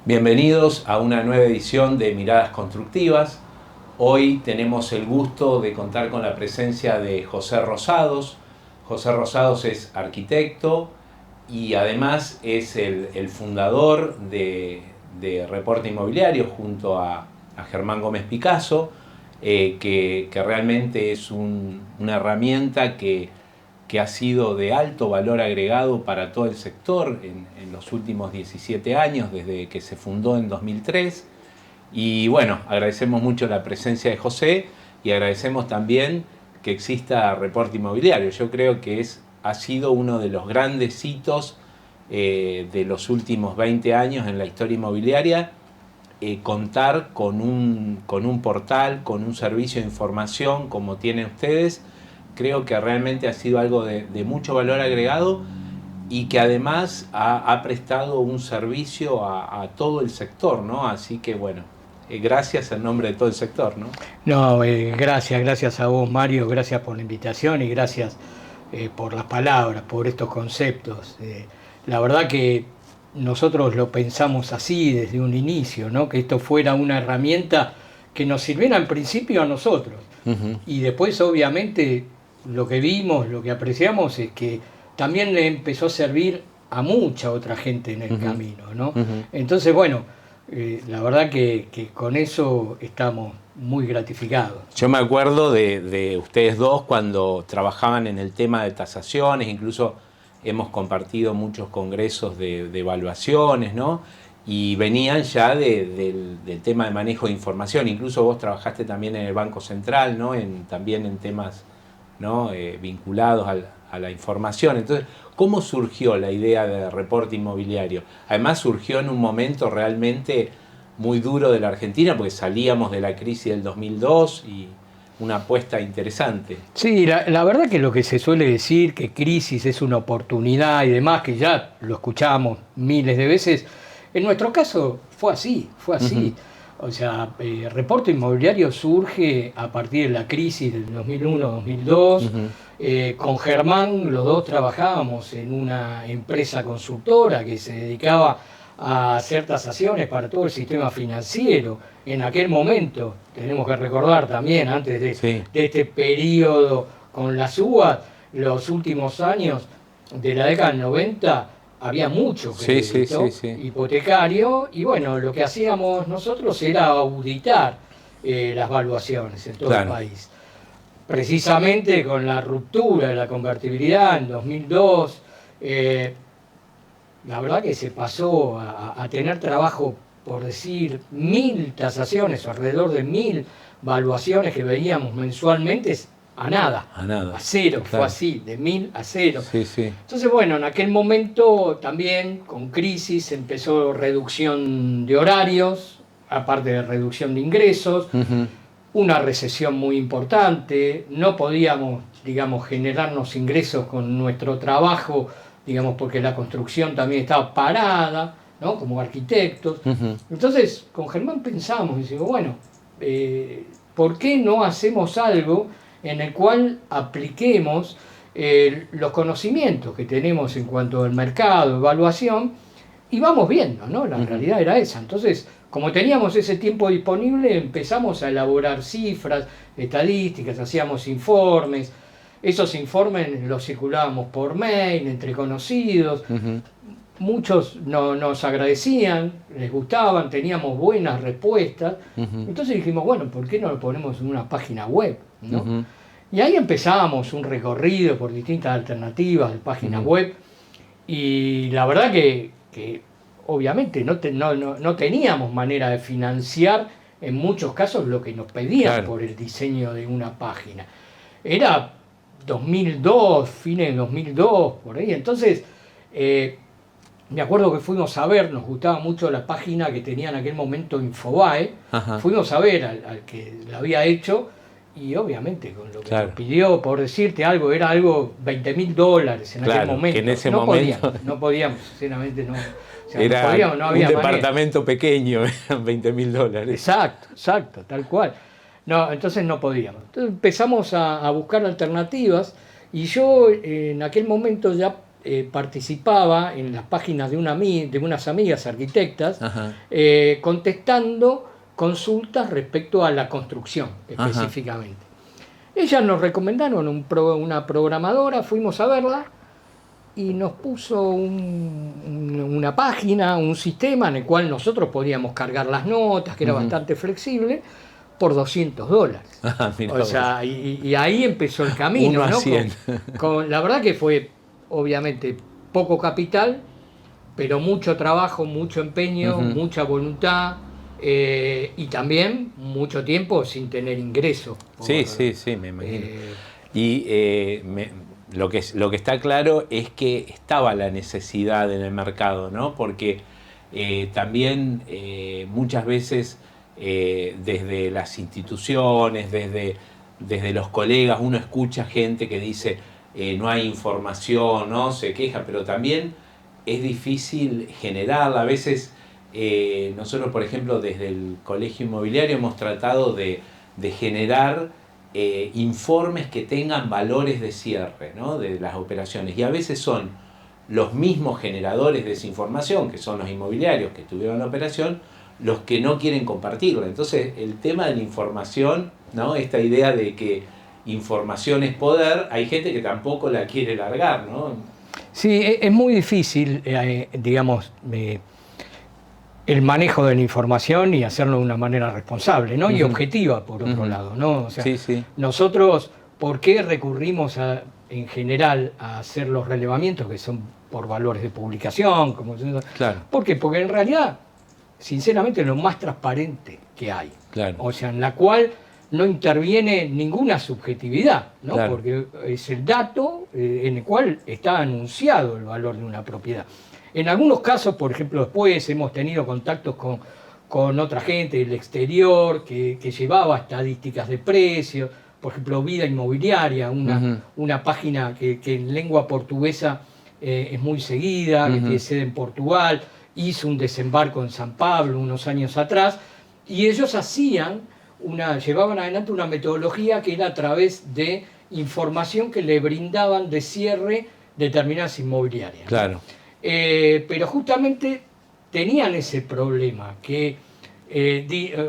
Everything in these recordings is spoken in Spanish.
Bienvenidos a una nueva edición de Miradas Constructivas. Hoy tenemos el gusto de contar con la presencia de José Rosados. José Rosados es arquitecto y además es el fundador de Reporte Inmobiliario junto a Germán Gómez Picasso, que realmente es una herramienta que ha sido de alto valor agregado para todo el sector en los últimos 17 años, desde que se fundó en 2003. Y bueno, agradecemos mucho la presencia de José y agradecemos también que exista Reporte Inmobiliario. Yo creo que ha sido uno de los grandes hitos de los últimos 20 años en la historia inmobiliaria, contar con un portal, con un servicio de información como tienen ustedes. Creo que realmente ha sido algo de mucho valor agregado y que además ha prestado un servicio a todo el sector, ¿no? Así que bueno, gracias en nombre de todo el sector, ¿no? No, gracias a vos, Mario, gracias por la invitación y gracias por las palabras, por estos conceptos. La verdad que nosotros lo pensamos así desde un inicio, ¿no? Que esto fuera una herramienta que nos sirviera en principio a nosotros. Y después, obviamente, lo que vimos, lo que apreciamos es que también le empezó a servir a mucha otra gente en el camino, ¿no? Entonces, bueno, la verdad que con eso estamos muy gratificados. Yo me acuerdo de ustedes dos cuando trabajaban en el tema de tasaciones, incluso hemos compartido muchos congresos de evaluaciones, ¿no? Y venían ya del tema de manejo de información. Incluso vos trabajaste también en el Banco Central, ¿no? También en temas, ¿no? Vinculados a la información. Entonces, ¿cómo surgió la idea de Reporte Inmobiliario? Además surgió en un momento realmente muy duro de la Argentina, porque salíamos de la crisis del 2002 y una apuesta interesante. Sí, la verdad que lo que se suele decir, que crisis es una oportunidad y demás, que ya lo escuchamos miles de veces, en nuestro caso fue así. O sea, Reporte Inmobiliario surge a partir de la crisis del 2001-2002. Con Germán los dos trabajábamos en una empresa consultora que se dedicaba a hacer tasaciones para todo el sistema financiero. En aquel momento, tenemos que recordar también, antes de este periodo con las UBA, los últimos años de la década del 90, había mucho crédito hipotecario, y bueno, lo que hacíamos nosotros era auditar las valuaciones en todo el país. Precisamente con la ruptura de la convertibilidad en 2002, la verdad que se pasó a tener trabajo, por decir, 1000 tasaciones, alrededor de 1000 valuaciones que veíamos mensualmente, a nada, a cero, fue así, de 1000 a 0. Entonces, bueno, en aquel momento también con crisis empezó reducción de horarios, aparte de reducción de ingresos, una recesión muy importante, no podíamos, digamos, generarnos ingresos con nuestro trabajo, digamos, porque la construcción también estaba parada, ¿no? Como arquitectos. Entonces, con Germán pensamos, y decimos, bueno, ¿por qué no hacemos algo en el cual apliquemos los conocimientos que tenemos en cuanto al mercado, evaluación, y vamos viendo, ¿no? La realidad era esa. Entonces, como teníamos ese tiempo disponible, empezamos a elaborar cifras, estadísticas, hacíamos informes. Esos informes los circulábamos por mail, entre conocidos. Muchos nos agradecían, les gustaban, teníamos buenas respuestas. Entonces dijimos, bueno, ¿por qué no lo ponemos en una página web, ¿no? Y ahí empezamos un recorrido por distintas alternativas de páginas web. Y la verdad que obviamente no teníamos manera de financiar en muchos casos lo que nos pedían por el diseño de una página. Era 2002, fines de 2002, por ahí. Entonces, me acuerdo que fuimos a ver, nos gustaba mucho la página que tenía en aquel momento Infobae. Fuimos a ver al que la había hecho, y obviamente con lo que nos pidió, por decirte algo, era algo $20.000 en aquel momento. Que en ese momento no podíamos, sinceramente no. O sea, era no había un departamento pequeñño, eran $20.000. Exacto, tal cual. No, entonces no podíamos. Entonces empezamos a buscar alternativas, y yo en aquel momento ya participaba en las páginas de unas amigas arquitectas, contestando consultas respecto a la construcción específicamente. Ellas nos recomendaron una programadora, fuimos a verla y nos puso una página, un sistema en el cual nosotros podíamos cargar las notas, que era bastante flexible, por $200. O sea, y ahí empezó el camino, 1 a ¿no? 100. La verdad que fue, obviamente, poco capital, pero mucho trabajo, mucho empeño, mucha voluntad, y también mucho tiempo sin tener ingresos. Sí, me imagino. Lo que está claro es que estaba la necesidad en el mercado, ¿no? Porque también muchas veces desde las instituciones, desde los colegas, uno escucha gente que dice no hay información, ¿no? Se queja, pero también es difícil generarla. A veces nosotros, por ejemplo, desde el Colegio Inmobiliario hemos tratado de generar informes que tengan valores de cierre, ¿no? De las operaciones, y a veces son los mismos generadores de esa información, que son los inmobiliarios que tuvieron la operación, los que no quieren compartirla. Entonces el tema de la información, ¿no? Esta idea de que información es poder, hay gente que tampoco la quiere largar, ¿no? Sí, es muy difícil, digamos, el manejo de la información y hacerlo de una manera responsable, ¿no? Y objetiva, por otro lado, ¿no? O sea, nosotros, ¿por qué recurrimos en general a hacer los relevamientos que son por valores de publicación? Claro. ¿Por qué? Porque en realidad, sinceramente, es lo más transparente que hay. Claro. O sea, en la cual no interviene ninguna subjetividad, ¿no? Claro. Porque es el dato en el cual está anunciado el valor de una propiedad. En algunos casos, por ejemplo, después hemos tenido contactos con otra gente del exterior que llevaba estadísticas de precios, por ejemplo, Vida Inmobiliaria, una página que en lengua portuguesa es muy seguida, que tiene sede en Portugal, hizo un desembarco en San Pablo unos años atrás, y ellos llevaban adelante una metodología que era a través de información que le brindaban de cierre determinadas inmobiliarias. Claro. Pero justamente tenían ese problema, que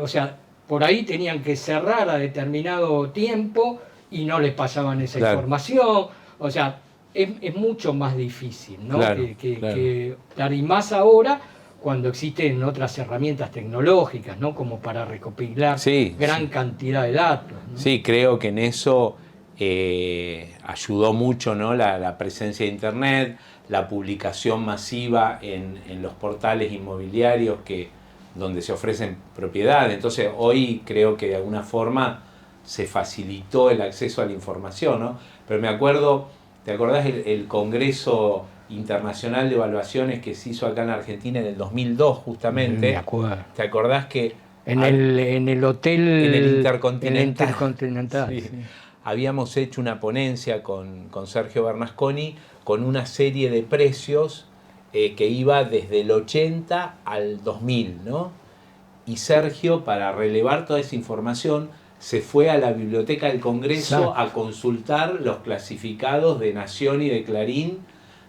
o sea, por ahí tenían que cerrar a determinado tiempo y no les pasaban esa información. O sea, es mucho más difícil, ¿no? Claro. Y más ahora cuando existen otras herramientas tecnológicas, ¿no? Como para recopilar gran cantidad de datos, ¿no? Sí, creo que en eso ayudó mucho, ¿no? La presencia de Internet, la publicación masiva en los portales inmobiliarios donde se ofrecen propiedades. Entonces hoy creo que de alguna forma se facilitó el acceso a la información, ¿no? Pero me acuerdo, ¿te acordás el Congreso Internacional de Evaluaciones que se hizo acá en Argentina en el 2002 justamente? Me acuerdo. ¿Te acordás que en el hotel, en el Intercontinental, Intercontinental, sí. Habíamos hecho una ponencia con Sergio Bernasconi con una serie de precios que iba desde el 80 al 2000, ¿no? Y Sergio, para relevar toda esa información, se fue a la Biblioteca del Congreso a consultar los clasificados de Nación y de Clarín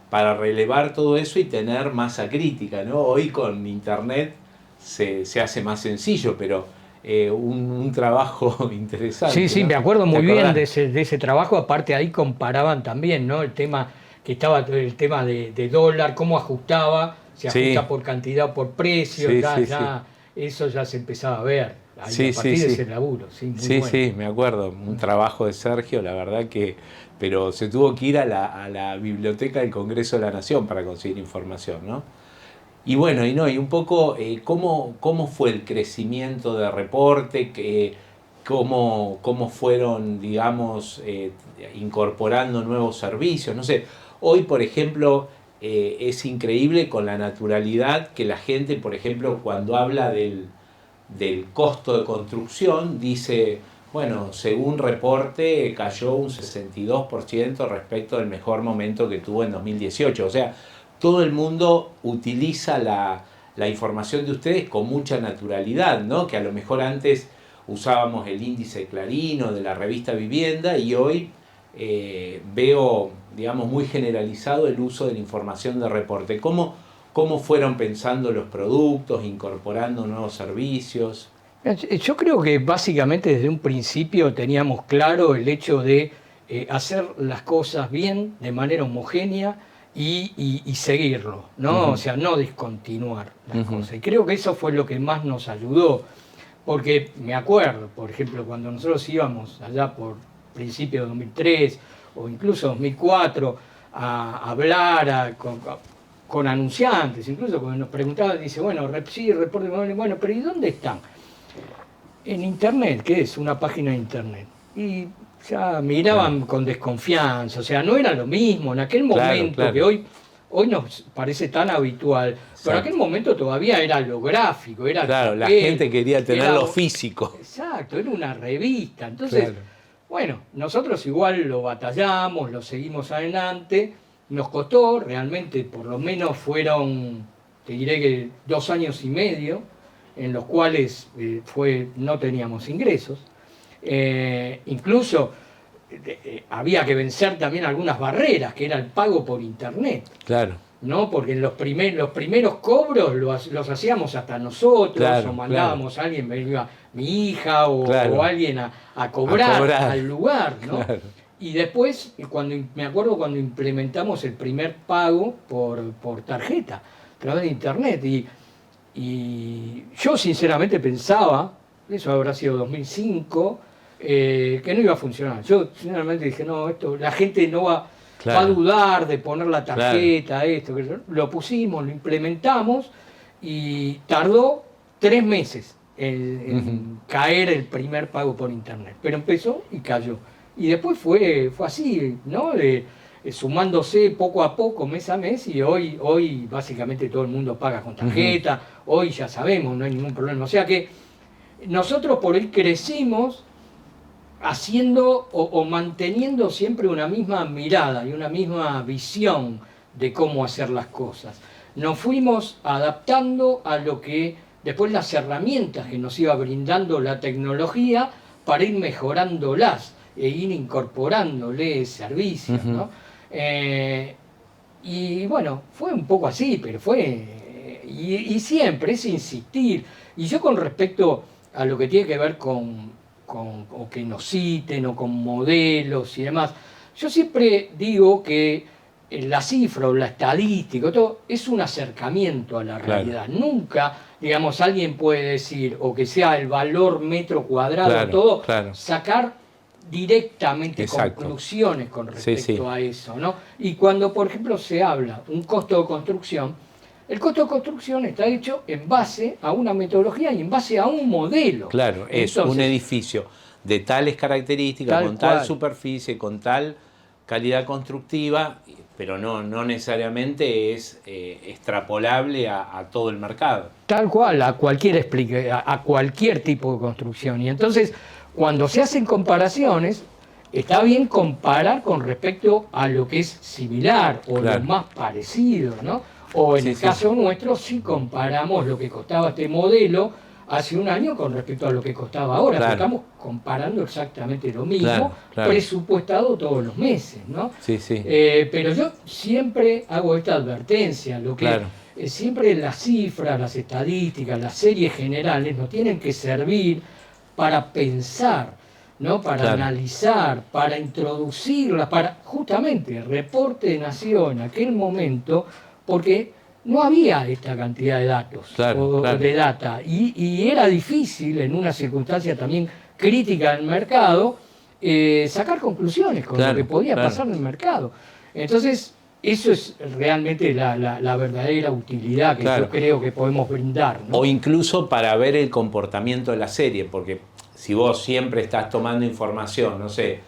para relevar todo eso y tener masa crítica, ¿no? Hoy con Internet se hace más sencillo, pero un trabajo interesante. Sí, ¿no? me acuerdo muy bien de ese trabajo. Aparte ahí comparaban también, ¿no? El tema de dólar, cómo ajustaba, se ajusta por cantidad o por precio, eso ya se empezaba a ver ahí a partir de ese laburo. Sí, me acuerdo, un trabajo de Sergio, la verdad que, pero se tuvo que ir a la Biblioteca del Congreso de la Nación para conseguir información, ¿no? Y bueno, y un poco cómo fue el crecimiento de Reporte, cómo fueron, digamos, incorporando nuevos servicios, no sé. Hoy, por ejemplo, es increíble con la naturalidad que la gente, por ejemplo, cuando habla del costo de construcción, dice, bueno, según Reporte cayó un 62% respecto del mejor momento que tuvo en 2018. O sea, todo el mundo utiliza la información de ustedes con mucha naturalidad, ¿no? Que a lo mejor antes usábamos el índice Clarín o de la revista Vivienda y hoy veo, digamos, muy generalizado el uso de la información de reporte. ¿Cómo fueron pensando los productos, incorporando nuevos servicios? Yo creo que básicamente desde un principio teníamos claro el hecho de hacer las cosas bien, de manera homogénea y seguirlo, ¿no? O sea, no discontinuar las cosas. Y creo que eso fue lo que más nos ayudó, porque me acuerdo, por ejemplo, cuando nosotros íbamos allá por principios de 2003 o incluso 2004 a hablar con anunciantes, incluso cuando nos preguntaban, dice, bueno, sí, reporte, bueno, pero ¿y dónde están? En internet, ¿qué es? Una página de internet. Y ya miraban con desconfianza, o sea, no era lo mismo en aquel momento que hoy nos parece tan habitual, pero en aquel momento todavía era lo gráfico, era la gente quería tenerlo físico. Exacto, era una revista. Entonces, bueno, nosotros igual lo batallamos, lo seguimos adelante, nos costó, realmente por lo menos fueron, te diré que 2 años y medio, en los cuales no teníamos ingresos. Incluso había que vencer también algunas barreras, que era el pago por internet. Claro. ¿No? Porque los primeros cobros los hacíamos hasta nosotros, o mandábamos a alguien, venía mi hija o alguien a cobrar al lugar, ¿no? Claro. Y después, me acuerdo cuando implementamos el primer pago por tarjeta, a través de internet, y yo sinceramente pensaba, eso habrá sido 2005, que no iba a funcionar. Yo sinceramente dije, no, esto la gente no va a dudar de poner la tarjeta, esto, que lo pusimos, lo implementamos y tardó 3 meses en caer el primer pago por internet. Pero empezó y cayó. Y después fue así, ¿no? Sumándose poco a poco, mes a mes, y hoy básicamente todo el mundo paga con tarjeta, hoy ya sabemos, no hay ningún problema. O sea que nosotros por ahí crecimos haciendo o manteniendo siempre una misma mirada y una misma visión de cómo hacer las cosas. Nos fuimos adaptando a lo que después las herramientas que nos iba brindando la tecnología para ir mejorándolas e ir incorporándole servicios, ¿no? Y bueno, fue un poco así, pero y siempre es insistir. Y yo con respecto a lo que tiene que ver o que nos citen o con modelos y demás, yo siempre digo que la cifra o la estadística, todo es un acercamiento a la realidad. Nunca, digamos, alguien puede decir, o que sea el valor metro cuadrado, sacar directamente conclusiones con respecto a eso, ¿no? Y cuando, por ejemplo, se habla un costo de construcción, el costo de construcción está hecho en base a una metodología y en base a un modelo. Claro, es un edificio de tales características, con tal superficie, con tal calidad constructiva, pero no necesariamente es extrapolable a todo el mercado. Tal cual, a cualquier tipo de construcción. Y entonces, cuando se hacen comparaciones, está bien comparar con respecto a lo que es similar o lo más parecido, ¿no? O en el caso nuestro, si comparamos lo que costaba este modelo hace un año con respecto a lo que costaba ahora, estamos comparando exactamente lo mismo, presupuestado todos los meses, ¿no? Pero yo siempre hago esta advertencia, siempre las cifras, las estadísticas, las series generales nos tienen que servir para pensar, ¿no? Para analizar, para introducirlas, para justamente el reporte nació en aquel momento porque no había esta cantidad de datos de data y era difícil en una circunstancia también crítica del mercado sacar conclusiones con lo que podía pasar en el mercado. Entonces eso es realmente la verdadera utilidad que yo creo que podemos brindar, ¿no? O incluso para ver el comportamiento de la serie, porque si vos siempre estás tomando información, no sé,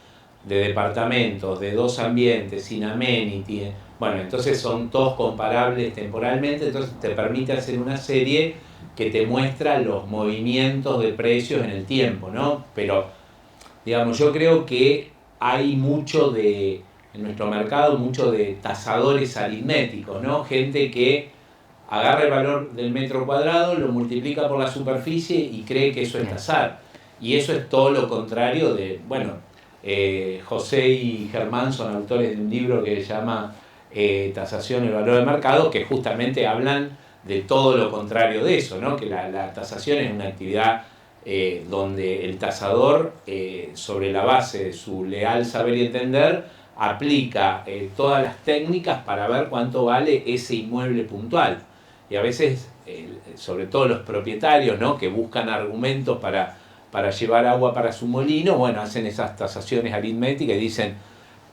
de departamentos, de 2 ambientes, sin amenity, bueno, entonces son todos comparables temporalmente, entonces te permite hacer una serie que te muestra los movimientos de precios en el tiempo, ¿no? Pero, digamos, yo creo que hay en nuestro mercado, mucho de tasadores aritméticos, ¿no? Gente que agarra el valor del metro cuadrado, lo multiplica por la superficie y cree que eso es tasar. Y eso es todo lo contrario de, bueno, José y Germán son autores de un libro que se llama Tasación y el valor de mercado, que justamente hablan de todo lo contrario de eso, ¿no? Que la tasación es una actividad donde el tasador, sobre la base de su leal saber y entender, aplica todas las técnicas para ver cuánto vale ese inmueble puntual. Y a veces, sobre todo los propietarios, ¿no? Que buscan argumentos para llevar agua para su molino, bueno, hacen esas tasaciones aritméticas y dicen,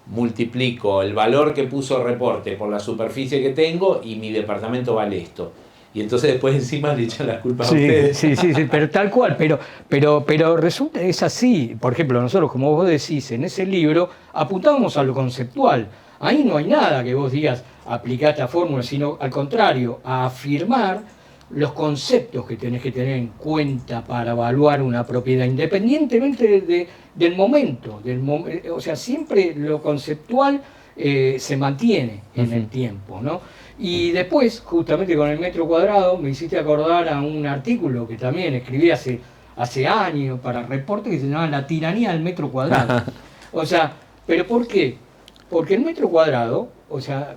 multiplico el valor que puso reporte por la superficie que tengo y mi departamento vale esto. Y entonces después encima le echan las culpas a ustedes. Sí, pero tal cual, pero resulta es así. Por ejemplo, nosotros, como vos decís, en ese libro apuntábamos a lo conceptual. Ahí no hay nada que vos digas aplicar esta fórmula, sino al contrario, a afirmar los conceptos que tenés que tener en cuenta para evaluar una propiedad, independientemente del momento. O sea, siempre lo conceptual se mantiene en el tiempo, ¿no? Y después, justamente con el metro cuadrado, me hiciste acordar a un artículo que también escribí hace años para Reporte, que se llama La tiranía del metro cuadrado. O sea, ¿pero por qué? Porque el metro cuadrado, o sea,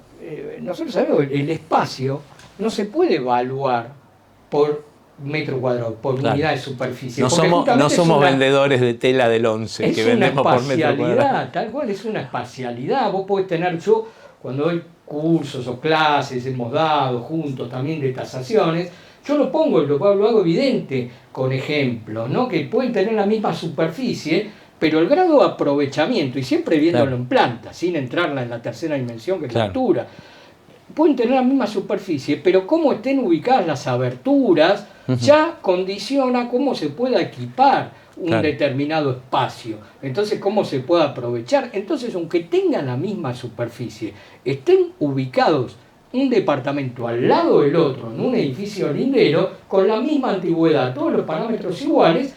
nosotros sabemos, el espacio no se puede evaluar por metro cuadrado, por unidad de superficie. No somos vendedores de tela del 11 que vendemos por metro cuadrado. Tal cual, es una espacialidad. Vos podés tener, yo cuando doy cursos o clases, hemos dado juntos también de tasaciones, yo lo hago evidente con ejemplos, ¿no? Que pueden tener la misma superficie, pero el grado de aprovechamiento, y siempre viéndolo en planta, sin entrarla en la tercera dimensión que es la altura, pueden tener la misma superficie, pero cómo estén ubicadas las aberturas ya condiciona cómo se pueda equipar un determinado espacio. Entonces, cómo se puede aprovechar. Entonces, aunque tengan la misma superficie, estén ubicados un departamento al lado del otro, en un edificio lindero, con la misma antigüedad, todos los parámetros iguales,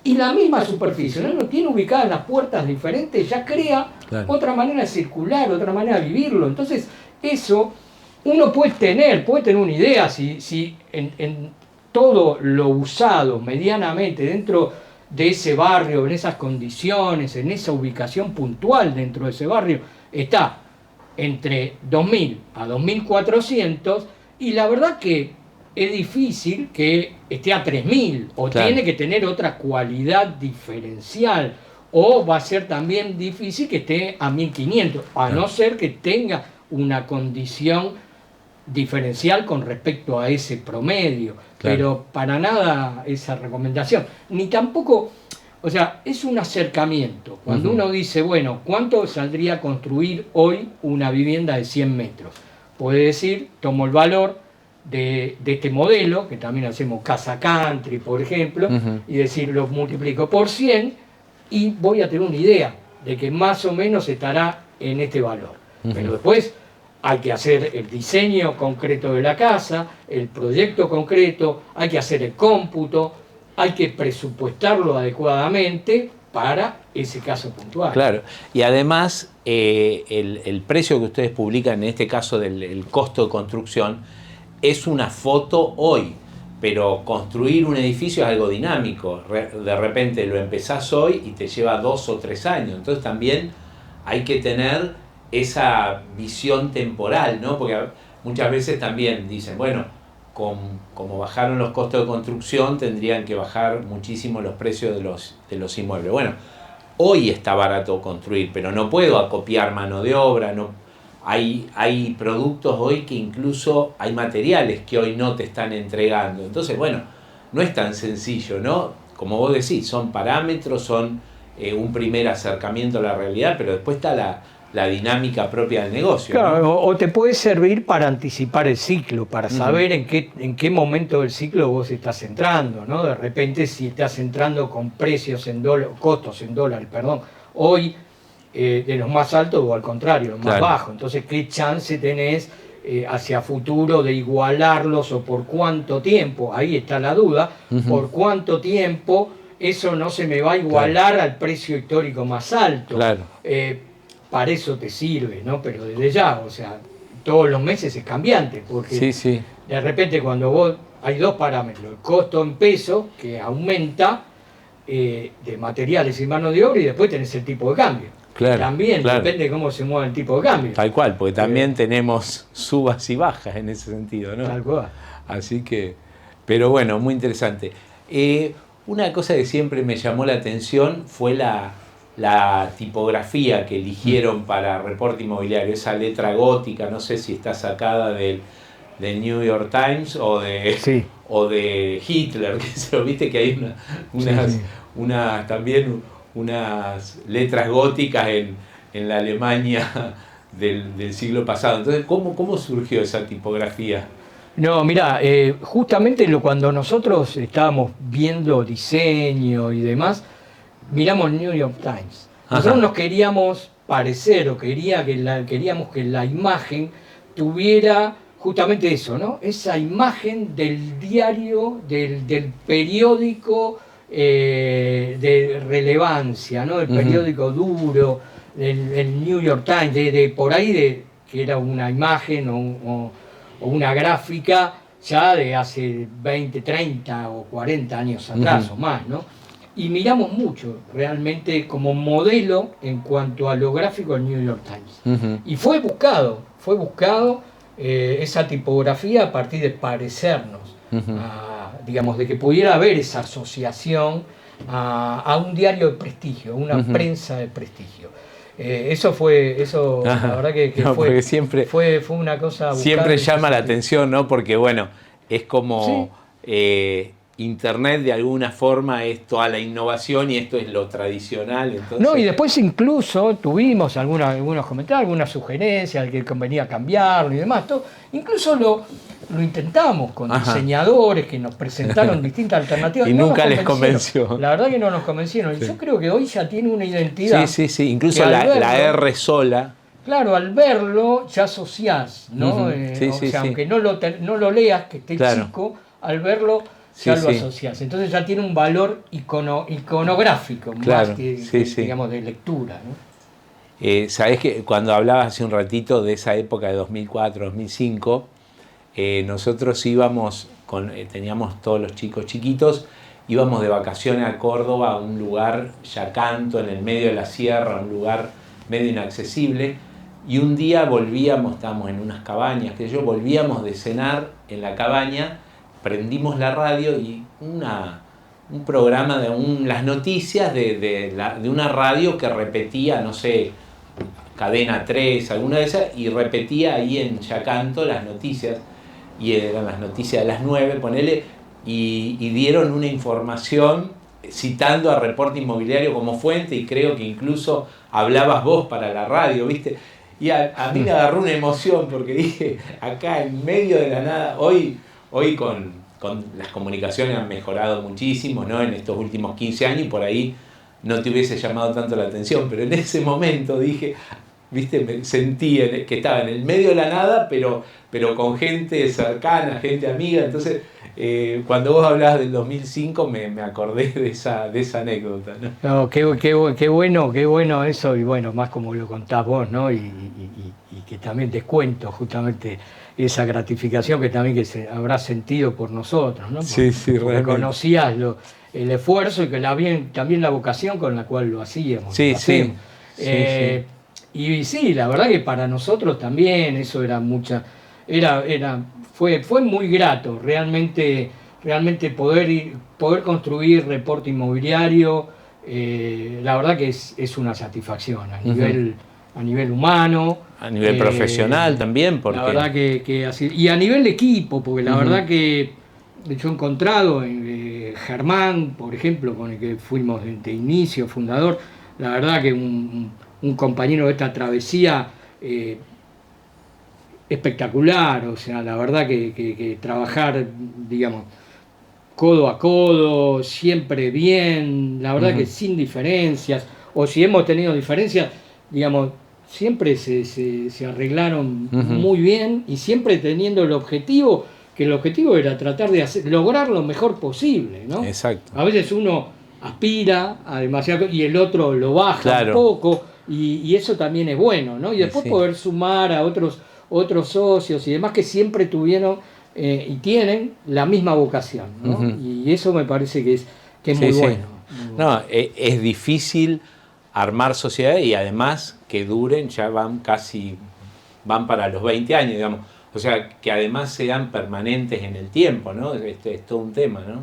y la misma superficie, ¿no? Tiene ubicadas las puertas diferentes, ya crea otra manera de circular, otra manera de vivirlo. Entonces, eso uno puede tener una idea si en todo lo usado medianamente dentro de ese barrio, en esas condiciones, en esa ubicación puntual dentro de ese barrio, está entre 2.000 a 2.400, y la verdad que es difícil que esté a 3.000, o tiene que tener otra cualidad diferencial, o va a ser también difícil que esté a 1.500, a no ser que tenga una condición diferencial con respecto a ese promedio, pero para nada esa recomendación, ni tampoco, o sea, es un acercamiento. Cuando uno dice, bueno, ¿cuánto saldría construir hoy una vivienda de 100 metros? Puede decir, tomo el valor de este modelo, que también hacemos Casa Country, por ejemplo, y decir, lo multiplico por 100 y voy a tener una idea de que más o menos estará en este valor. Pero después hay que hacer el diseño concreto de la casa, el proyecto concreto, hay que hacer el cómputo, hay que presupuestarlo adecuadamente para ese caso puntual. Claro, y además el precio que ustedes publican, en este caso del costo de construcción, es una foto hoy, pero construir un edificio es algo dinámico. De repente lo empezás hoy y te lleva 2 o 3 años, entonces también hay que tener esa visión temporal, ¿no? Porque muchas veces también dicen, bueno, como bajaron los costos de construcción, tendrían que bajar muchísimo los precios de los inmuebles. Bueno, hoy está barato construir, pero no puedo acopiar mano de obra, no, hay productos hoy que incluso hay materiales que hoy no te están entregando. Entonces, bueno, no es tan sencillo, ¿no? Como vos decís, son parámetros, son un primer acercamiento a la realidad, pero después está la dinámica propia del negocio. Claro, ¿no? O te puede servir para anticipar el ciclo, para saber en qué momento del ciclo vos estás entrando, ¿no? De repente, si estás entrando con precios en dólares, costos en dólares, perdón, hoy de los más altos o al contrario, los más bajos. Entonces, ¿qué chance tenés hacia futuro de igualarlos o por cuánto tiempo? Ahí está la duda, por cuánto tiempo eso no se me va a igualar al precio histórico más alto. Para eso te sirve, ¿no? Pero desde ya, o sea, todos los meses es cambiante, porque de repente cuando vos, hay dos parámetros, el costo en peso que aumenta de materiales y mano de obra, y después tenés el tipo de cambio. Claro, también depende de cómo se mueve el tipo de cambio. Tal cual, porque también tenemos subas y bajas en ese sentido, ¿no? Tal cual. Así que, pero bueno, muy interesante. Una cosa que siempre me llamó la atención fue la tipografía que eligieron para Reporte Inmobiliario, esa letra gótica, no sé si está sacada del New York Times o de Hitler, que se lo viste que hay también unas letras góticas en la Alemania del siglo pasado. Entonces, ¿cómo surgió esa tipografía? No, mira, justamente cuando nosotros estábamos viendo diseño y demás, miramos el New York Times. Nosotros nos queríamos parecer, o queríamos que la imagen tuviera justamente eso, ¿no? Esa imagen del diario, del periódico de relevancia, ¿no? El periódico duro, el New York Times, por ahí que era una imagen o una gráfica ya de hace 20, 30 o 40 años atrás o más, ¿no? Y miramos mucho realmente como modelo en cuanto a lo gráfico del New York Times. Y fue buscado esa tipografía a partir de parecernos, digamos, de que pudiera haber esa asociación a un diario de prestigio, una prensa de prestigio. La verdad que fue una cosa... Siempre llama la atención, ¿no? Porque bueno, es como... Internet de alguna forma es toda la innovación y esto es lo tradicional. Entonces... No, y después incluso tuvimos algunos comentarios, algunas sugerencias de que convenía cambiarlo y demás. Incluso lo intentamos con diseñadores que nos presentaron distintas alternativas. Y nunca les convenció. La verdad que no nos convencieron. Sí. Yo creo que hoy ya tiene una identidad. Sí. Incluso la R sola. Claro, al verlo ya asociás, ¿no? Aunque no lo leas, que esté chico, al verlo... ya lo asocias. Entonces ya tiene un valor iconográfico, más que digamos, de lectura, ¿no? Sabés que cuando hablabas hace un ratito de esa época de 2004, 2005, nosotros íbamos, teníamos todos los chicos chiquitos, íbamos de vacaciones a Córdoba, a un lugar, Yacanto, en el medio de la sierra, un lugar medio inaccesible, y un día estábamos en unas cabañas, volvíamos de cenar en la cabaña, prendimos la radio y un programa las noticias de una radio que repetía, no sé, Cadena 3, alguna de esas, y repetía ahí en Yacanto las noticias, y eran las noticias de las 9, ponele, y dieron una información citando a Reporte Inmobiliario como fuente, y creo que incluso hablabas vos para la radio, ¿viste? Y a mí me agarró una emoción porque dije, acá en medio de la nada, hoy con las comunicaciones han mejorado muchísimo, ¿no? En estos últimos 15 años, y por ahí no te hubiese llamado tanto la atención, pero en ese momento dije, ¿viste? Sentí que estaba en el medio de la nada, pero con gente cercana, gente amiga. Entonces, cuando vos hablabas del 2005, me acordé de esa anécdota, ¿no? No, qué bueno eso, y bueno, más como lo contás vos, ¿no? Y que también te cuento justamente esa gratificación que también se habrá sentido por nosotros, ¿no? Porque conocías el esfuerzo y que también la vocación con la cual lo hacíamos. Y sí, la verdad que para nosotros también eso era fue muy grato realmente poder construir Reporte Inmobiliario. La verdad que es una satisfacción a nivel humano, a nivel profesional también, porque la verdad que así, y a nivel de equipo, porque la verdad que yo he encontrado en Germán, por ejemplo, con el que fuimos de inicio, fundador, la verdad que un compañero de esta travesía espectacular, o sea, la verdad que trabajar, digamos, codo a codo, siempre bien, la verdad que sin diferencias, o si hemos tenido diferencias, digamos, siempre se arreglaron muy bien, y siempre teniendo el objetivo, que el objetivo era tratar de lograr lo mejor posible, ¿no? Exacto. A veces uno aspira a demasiado y el otro lo baja un poco, y eso también es bueno, ¿no? Y después poder sumar a otros socios y demás que siempre tuvieron y tienen la misma vocación, ¿no? Y eso me parece que es muy bueno. No, es difícil armar sociedades y además que duren, ya van para los 20 años, digamos. O sea, que además sean permanentes en el tiempo, ¿no? Es todo un tema, ¿no?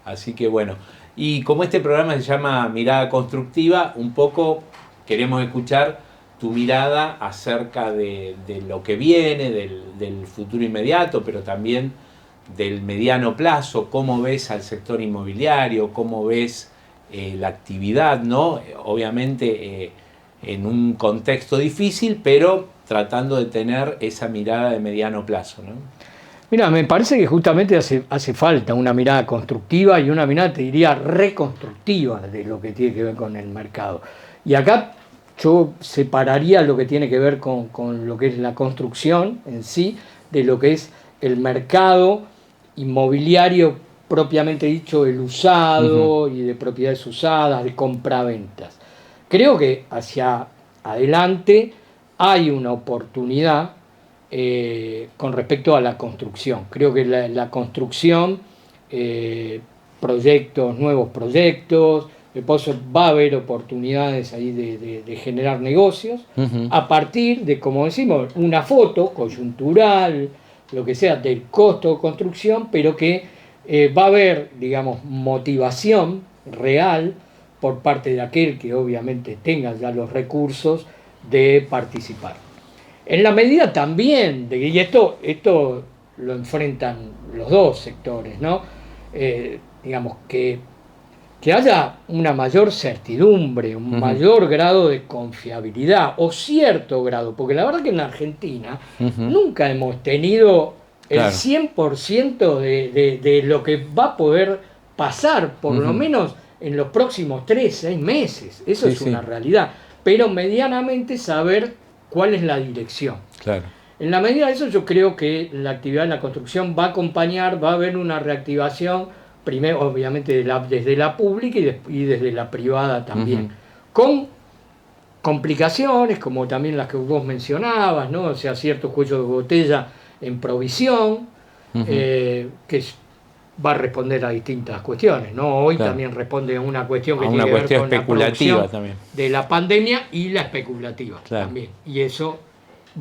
Así que bueno. Y como este programa se llama Mirada Constructiva, un poco queremos escuchar tu mirada acerca de lo que viene, del futuro inmediato, pero también del mediano plazo. ¿Cómo ves al sector inmobiliario? ¿Cómo ves la actividad, ¿no? Obviamente en un contexto difícil, pero tratando de tener esa mirada de mediano plazo, ¿no? Mira, me parece que justamente hace falta una mirada constructiva y una mirada, te diría, reconstructiva de lo que tiene que ver con el mercado. Y acá yo separaría lo que tiene que ver con lo que es la construcción en sí, de lo que es el mercado inmobiliario propiamente dicho, el usado y de propiedades usadas, de compraventas. Creo que hacia adelante hay una oportunidad con respecto a la construcción. Creo que la construcción, nuevos proyectos, va a haber oportunidades ahí de generar negocios a partir de, como decimos, una foto coyuntural, lo que sea, del costo de construcción, pero que va a haber, digamos, motivación real por parte de aquel que obviamente tenga ya los recursos de participar. En la medida también, y esto lo enfrentan los dos sectores, ¿no? Digamos que haya una mayor certidumbre, un mayor grado de confiabilidad, o cierto grado, porque la verdad que en la Argentina nunca hemos tenido el 100% de lo que va a poder pasar, por lo menos en los próximos 3-6 meses. Eso es una realidad. Pero medianamente saber cuál es la dirección. Claro. En la medida de eso, yo creo que la actividad en la construcción va a acompañar, va a haber una reactivación, primero obviamente desde la pública y desde la privada también, con complicaciones como también las que vos mencionabas, ¿no? O sea, ciertos cuellos de botella en provisión, que va a responder a distintas cuestiones, ¿no? Hoy también responde a una cuestión que tiene que ver con la producción también de la pandemia y la especulativa también. Y eso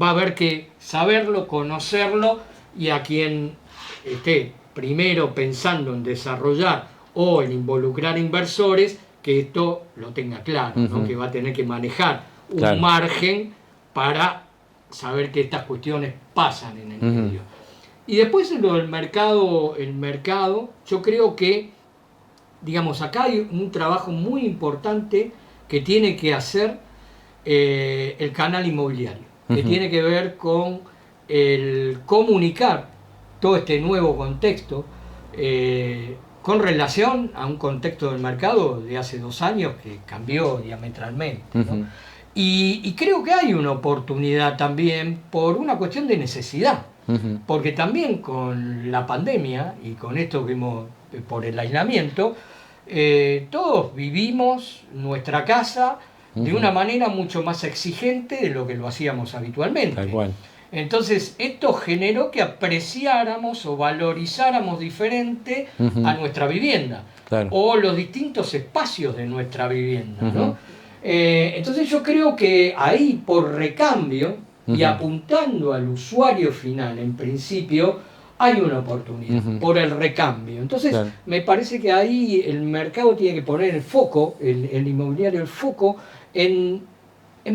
va a haber que saberlo, conocerlo, y a quien esté primero pensando en desarrollar o en involucrar inversores, que esto lo tenga claro, ¿no? Que va a tener que manejar un margen para saber que estas cuestiones pasan en el medio. Y después lo del mercado, yo creo que, digamos, acá hay un trabajo muy importante que tiene que hacer el canal inmobiliario, que tiene que ver con el comunicar todo este nuevo contexto con relación a un contexto del mercado de hace 2 años que cambió diametralmente, ¿no? Y creo que hay una oportunidad también por una cuestión de necesidad, porque también con la pandemia y con esto que por el aislamiento, todos vivimos nuestra casa de una manera mucho más exigente de lo que lo hacíamos habitualmente. Tal cual. Entonces, esto generó que apreciáramos o valorizáramos diferente a nuestra vivienda, o los distintos espacios de nuestra vivienda, ¿no? Entonces yo creo que ahí, por recambio y apuntando al usuario final, en principio, hay una oportunidad por el recambio. Entonces me parece que ahí el mercado tiene que poner el foco, el inmobiliario, el foco en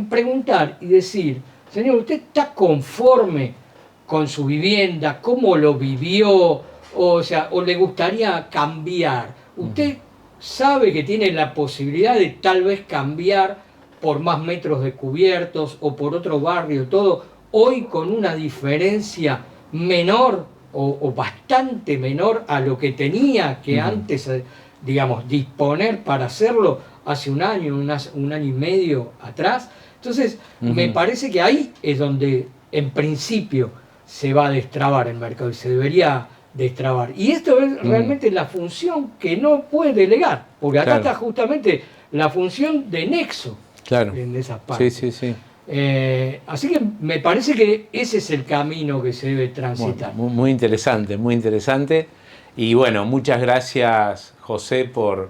preguntar y decir: señor, ¿usted está conforme con su vivienda? ¿Cómo lo vivió? O le gustaría cambiar. ¿Usted sabe que tiene la posibilidad de tal vez cambiar por más metros de cubiertos o por otro barrio, todo, hoy con una diferencia menor o bastante menor a lo que tenía que antes, digamos, disponer para hacerlo hace un año y medio atrás? Entonces, me parece que ahí es donde, en principio, se va a destrabar el mercado y se debería destrabar. Y esto es realmente la función que no puede delegar, porque acá está justamente la función de nexo en esas partes. Así que me parece que ese es el camino que se debe transitar. Muy interesante, muy interesante. Y bueno, muchas gracias, José, por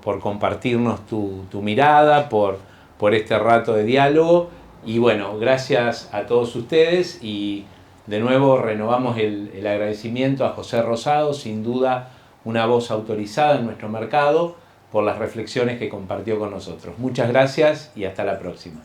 por compartirnos tu mirada, por este rato de diálogo. Y bueno, gracias a todos ustedes y de nuevo renovamos el agradecimiento a José Rosado, sin duda una voz autorizada en nuestro mercado, por las reflexiones que compartió con nosotros. Muchas gracias y hasta la próxima.